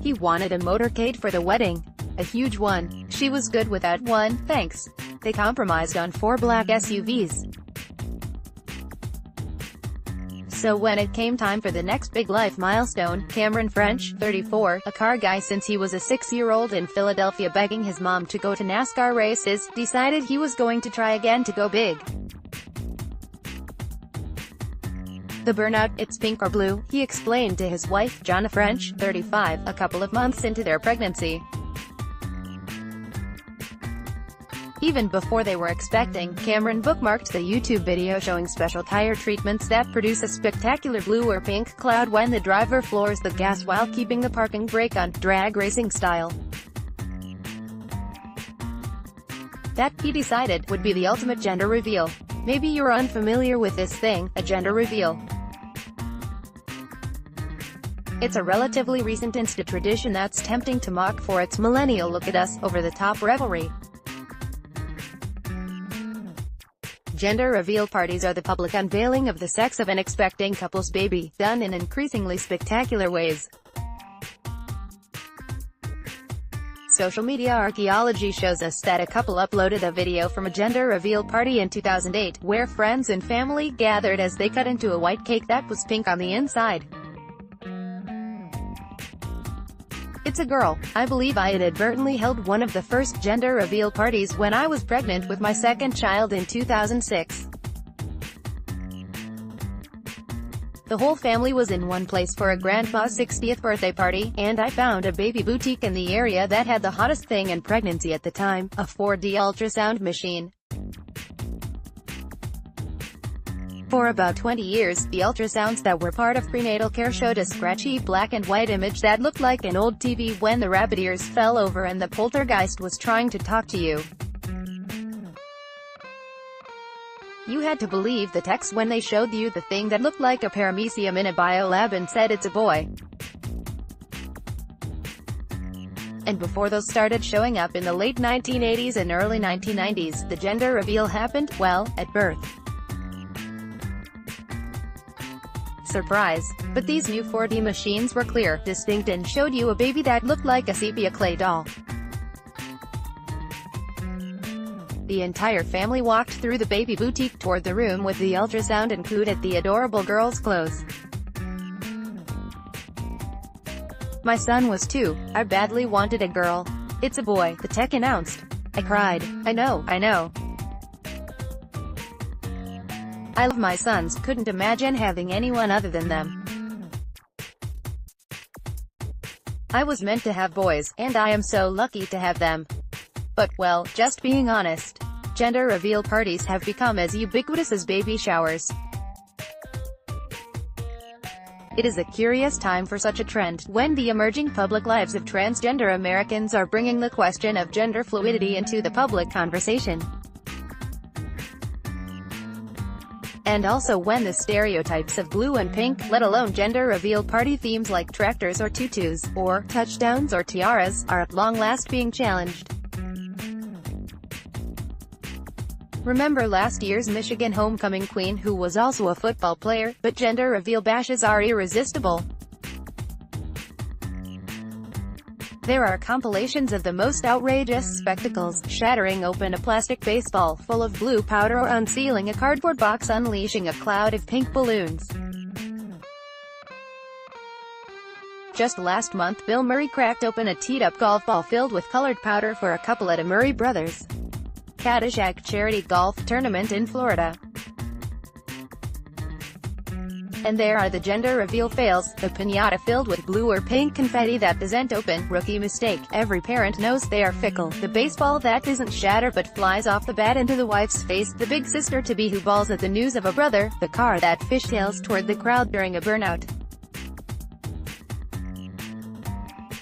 He wanted a motorcade for the wedding. A huge one. She was good with that one, thanks. They compromised on 4 black SUVs. So when it came time for the next big life milestone, Cameron French, 34, a car guy since he was a 6-year-old in Philadelphia begging his mom to go to NASCAR races, decided he was going to try again to go big. The burnout, it's pink or blue, he explained to his wife, Johnna French, 35, a couple of months into their pregnancy. Even before they were expecting, Cameron bookmarked the YouTube video showing special tire treatments that produce a spectacular blue or pink cloud when the driver floors the gas while keeping the parking brake on, drag racing style. That, he decided, would be the ultimate gender reveal. Maybe you're unfamiliar with this thing, a gender reveal. It's a relatively recent Insta tradition that's tempting to mock for its millennial look-at-us, over-the-top revelry. Gender reveal parties are the public unveiling of the sex of an expecting couple's baby, done in increasingly spectacular ways. Social media archaeology shows us that a couple uploaded a video from a gender reveal party in 2008, where friends and family gathered as they cut into a white cake that was pink on the inside. It's a girl. I believe I inadvertently held one of the first gender reveal parties when I was pregnant with my second child in 2006. The whole family was in one place for a grandpa's 60th birthday party, and I found a baby boutique in the area that had the hottest thing in pregnancy at the time, a 4D ultrasound machine. For about 20 years, the ultrasounds that were part of prenatal care showed a scratchy black and white image that looked like an old TV when the rabbit ears fell over and the poltergeist was trying to talk to you. You had to believe the text when they showed you the thing that looked like a paramecium in a biolab and said it's a boy. And before those started showing up in the late 1980s and early 1990s, the gender reveal happened, well, at birth. Surprise. But these new 4D machines were clear, distinct and showed you a baby that looked like a sepia clay doll. The entire family walked through the baby boutique toward the room with the ultrasound included the adorable girl's clothes. My son was 2. I badly wanted a girl. It's a boy, the tech announced. I cried. I know. I love my sons, couldn't imagine having anyone other than them. I was meant to have boys, and I am so lucky to have them. But, well, just being honest, gender reveal parties have become as ubiquitous as baby showers. It is a curious time for such a trend, when the emerging public lives of transgender Americans are bringing the question of gender fluidity into the public conversation. And also when the stereotypes of blue and pink, let alone gender reveal party themes like tractors or tutus, or touchdowns or tiaras, are at long last being challenged. Remember last year's Michigan homecoming queen who was also a football player, but gender reveal bashes are irresistible. There are compilations of the most outrageous spectacles, shattering open a plastic baseball full of blue powder or unsealing a cardboard box unleashing a cloud of pink balloons. Just last month Bill Murray cracked open a teed-up golf ball filled with colored powder for a couple at a Murray Brothers Caddyshack charity golf tournament in Florida. And there are the gender reveal fails, the piñata filled with blue or pink confetti that doesn't open, rookie mistake, every parent knows they are fickle, the baseball that doesn't shatter but flies off the bat into the wife's face, the big sister-to-be who bawls at the news of a brother, the car that fishtails toward the crowd during a burnout.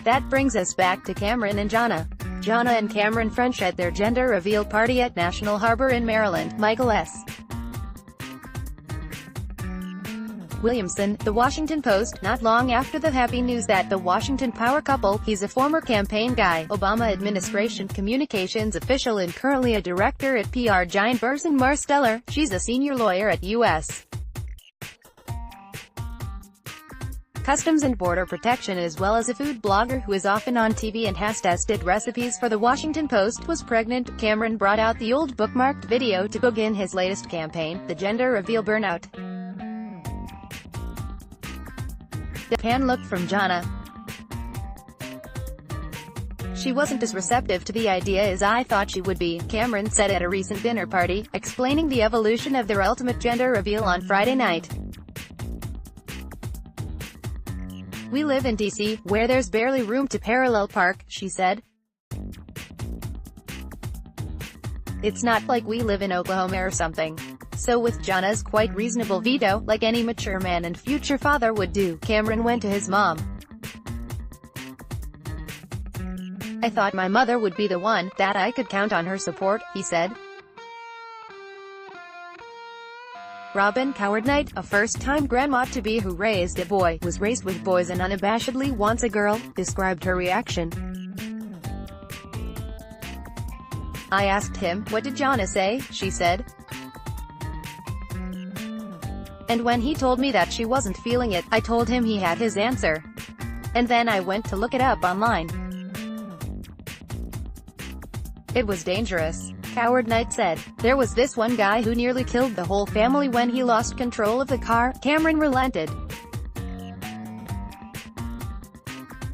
That brings us back to Cameron and Johnna. Johnna and Cameron French at their gender reveal party at National Harbor in Maryland, Michael S. Williamson, The Washington Post, not long after the happy news that the Washington power couple, he's a former campaign guy, Obama administration communications official and currently a director at PR giant Burson Marsteller, she's a senior lawyer at U.S. Customs and Border Protection, as well as a food blogger who is often on TV and has tested recipes for the Washington Post, was pregnant. Cameron brought out the old bookmarked video to begin his latest campaign, the gender reveal burnout. The pan look from Johnna. She wasn't as receptive to the idea as I thought she would be, Cameron said at a recent dinner party, explaining the evolution of their ultimate gender reveal on Friday night. "We live in D.C., where there's barely room to parallel park," she said. "It's not like we live in Oklahoma or something." So with Johnna's quite reasonable veto, like any mature man and future father would do, Cameron went to his mom. "I thought my mother would be the one, that I could count on her support," he said. Robin Coward-Knight, a first-time grandma-to-be who raised a boy, was raised with boys and unabashedly wants a girl, described her reaction. "I asked him, what did Johnna say?" she said. "And when he told me that she wasn't feeling it, I told him he had his answer. And then I went to look it up online. It was dangerous," Coward-Knight said. "There was this one guy who nearly killed the whole family when he lost control of the car." Cameron relented.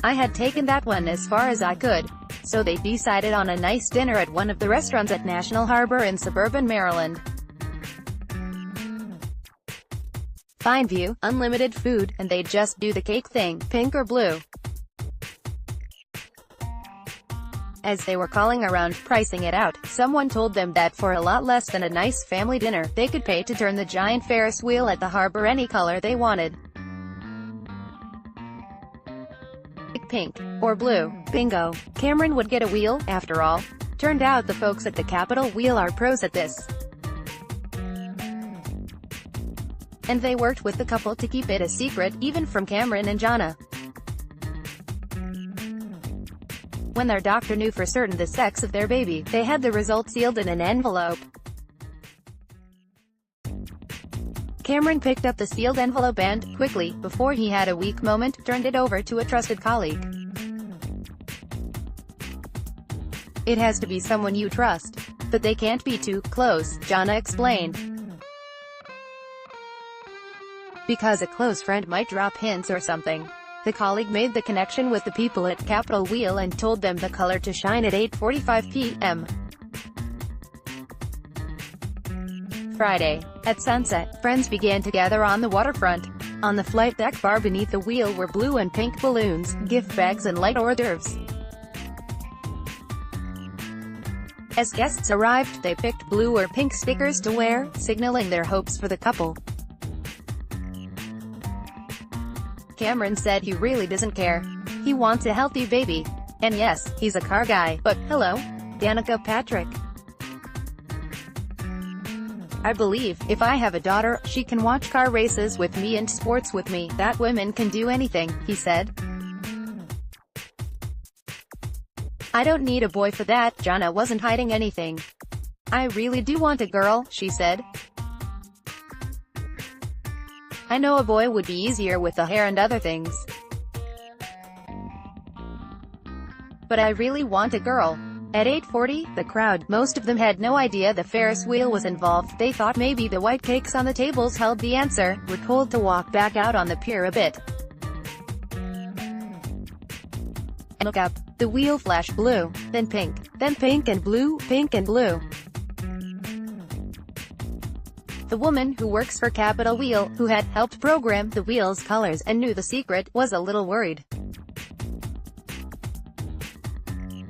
"I had taken that one as far as I could. So they decided on a nice dinner at one of the restaurants at National Harbor in suburban Maryland. Fine view, unlimited food, and they'd just do the cake thing, pink or blue." As they were calling around, pricing it out, someone told them that for a lot less than a nice family dinner, they could pay to turn the giant Ferris wheel at the harbor any color they wanted. Pink. Or blue. Bingo. Cameron would get a wheel, after all. Turned out the folks at the Capitol Wheel are pros at this. And they worked with the couple to keep it a secret, even from Cameron and Johnna. When their doctor knew for certain the sex of their baby, they had the results sealed in an envelope. Cameron picked up the sealed envelope and, quickly, before he had a weak moment, turned it over to a trusted colleague. "It has to be someone you trust. But they can't be too close," Johnna explained. "Because a close friend might drop hints or something." The colleague made the connection with the people at Capitol Wheel and told them the color to shine at 8:45 p.m. Friday. At sunset, friends began to gather on the waterfront. On the flight deck bar beneath the wheel were blue and pink balloons, gift bags and light hors d'oeuvres. As guests arrived, they picked blue or pink stickers to wear, signaling their hopes for the couple. Cameron said he really doesn't care. He wants a healthy baby. And yes, he's a car guy, but, hello? Danica Patrick. "I believe, if I have a daughter, she can watch car races with me and sports with me, that women can do anything," he said. "I don't need a boy for that." Johnna wasn't hiding anything. "I really do want a girl," she said. "I know a boy would be easier with the hair and other things. But I really want a girl." At 8:40, the crowd, most of them had no idea the Ferris wheel was involved. They thought maybe the white cakes on the tables held the answer, were told to walk back out on the pier a bit. And look up. The wheel flashed blue, then pink and blue, pink and blue. The woman who works for Capitol Wheel, who had helped program the wheel's colors and knew the secret, was a little worried.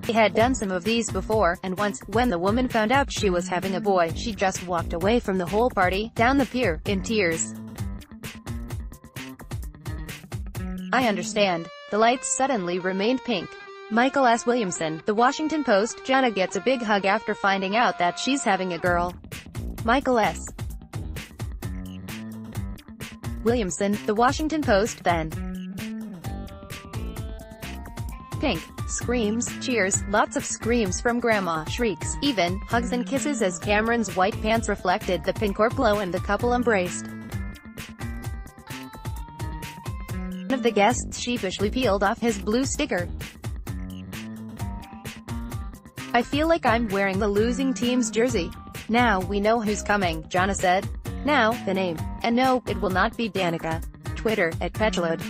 They had done some of these before, and once, when the woman found out she was having a boy, she just walked away from the whole party, down the pier, in tears. "I understand." The lights suddenly remained pink. Michael S. Williamson, The Washington Post. Johnna gets a big hug after finding out that she's having a girl. Michael S. Williamson, The Washington Post. Then pink. Screams, cheers, lots of screams from Grandma, shrieks, even hugs and kisses as Cameron's white pants reflected the pink orb glow and the couple embraced. of the guests sheepishly peeled off his blue sticker. "I feel like I'm wearing the losing team's jersey. Now we know who's coming," Johnna said. "Now, the name. And no, it will not be Danica." Twitter, @Petrolode.